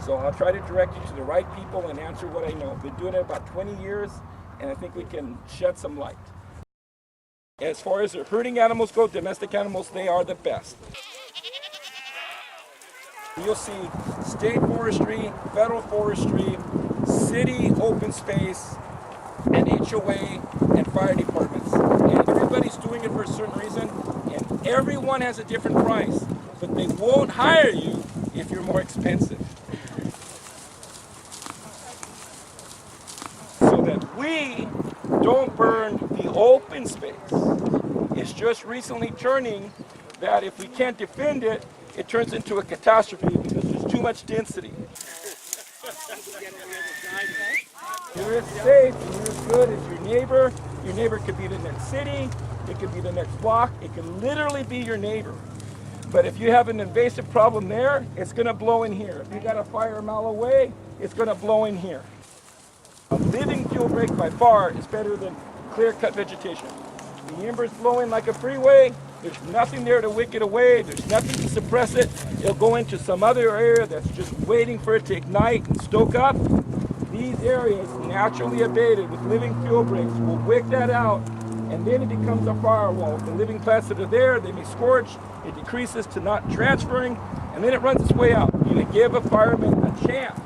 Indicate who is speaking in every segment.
Speaker 1: So I'll try to direct you to the right people and answer what I know. I've been doing it about 20 years, and I think we can shed some light. As far as the herding animals go, domestic animals, they are the best. You'll see state forestry, federal forestry, city open space, and HOA and fire departments. And everybody's doing it for a certain reason, and everyone has a different price, but they won't hire you if you're more expensive. So that we don't burn the open space. It's just recently turning that if we can't defend it, it turns into a catastrophe because there's too much density. You're as safe and you're as good as your neighbor. Your neighbor could be the next city, it could be the next block, it could literally be your neighbor. But if you have an invasive problem there, it's going to blow in here. If you got a fire a mile away, it's going to blow in here. A living fuel break by far is better than clear-cut vegetation. The ember's blowing like a freeway. There's nothing there to wick it away. There's nothing to suppress it. It'll go into some other area that's just waiting for it to ignite and stoke up. These areas, naturally abated with living fuel breaks, will wick that out, and then it becomes a firewall. The living plants that are there, they may scorch. It decreases to not transferring, and then it runs its way out. You give a fireman a chance.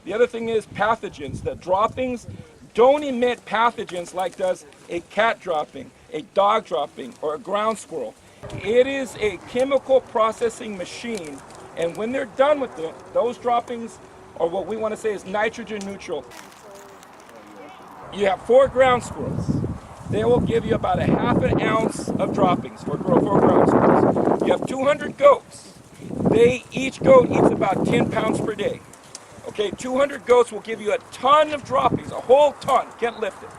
Speaker 1: The other thing is pathogens. The droppings don't emit pathogens like does a cat dropping, a dog dropping, or a ground squirrel. It is a chemical processing machine, and when they're done with them, those droppings are what we want to say is nitrogen neutral. You have 4 ground squirrels. They will give you about a ½ an ounce of droppings for 4 ground squirrels. You have 200 goats. Each goat eats about 10 pounds per day. Okay, 200 goats will give you a ton of droppings, a whole ton, can't lift it.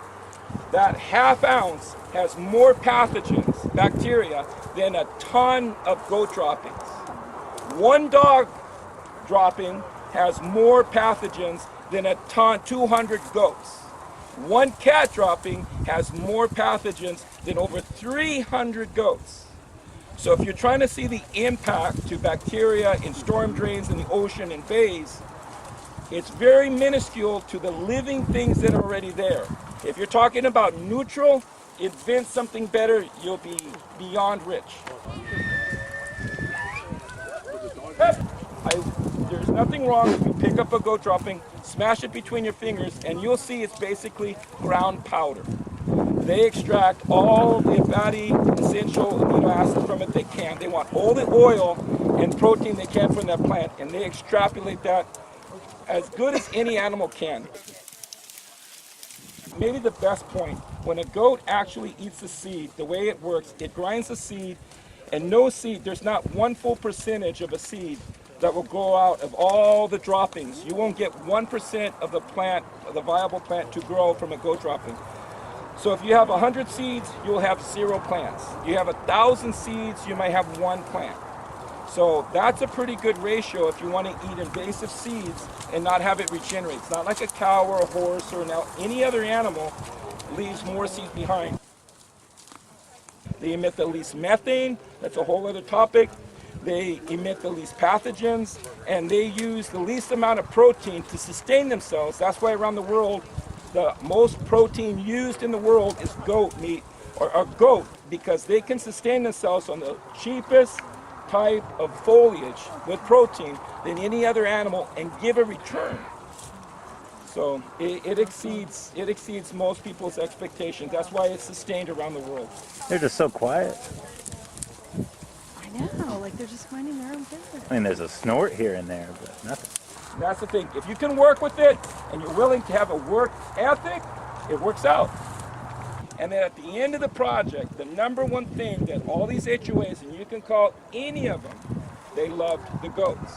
Speaker 1: That ½ ounce has more pathogens, bacteria, than a ton of goat droppings. 1 dog dropping has more pathogens than a ton, 200 goats. 1 cat dropping has more pathogens than over 300 goats. So if you're trying to see the impact to bacteria in storm drains in the ocean and bays, it's very minuscule to the living things that are already there. If you're talking about neutral, invent something better, you'll be beyond rich. There's nothing wrong if you pick up a goat dropping, smash it between your fingers, and you'll see it's basically ground powder. They extract all the fatty, essential amino acids from it they can. They want all the oil and protein they can from that plant, and they extrapolate that as good as any animal can. Maybe the best point, when a goat actually eats the seed, the way it works, it grinds the seed, and no seed, there's not 1 full percentage of a seed that will grow out of all the droppings. You won't get 1% of the plant, the viable plant, to grow from a goat dropping. So if you have 100 seeds, you'll have 0 plants. You have 1,000 seeds, you might have 1 plant. So that's a pretty good ratio if you want to eat invasive seeds and not have it regenerate. It's not like a cow or a horse or any other animal leaves more seeds behind. They emit the least methane, that's a whole other topic. They emit the least pathogens, and they use the least amount of protein to sustain themselves. That's why around the world, the most protein used in the world is goat meat or goat, because they can sustain themselves on the cheapest type of foliage with protein than any other animal and give a return. So it exceeds most people's expectations. That's why it's sustained around the world.
Speaker 2: They're just so quiet.
Speaker 3: I know, like they're just minding their own business.
Speaker 2: I mean, there's a snort here and there, but nothing.
Speaker 1: That's the thing. If you can work with it and you're willing to have a work ethic, it works out. And then at the end of the project, the #1 thing that all these HOAs, and you can call any of them, they loved the goats.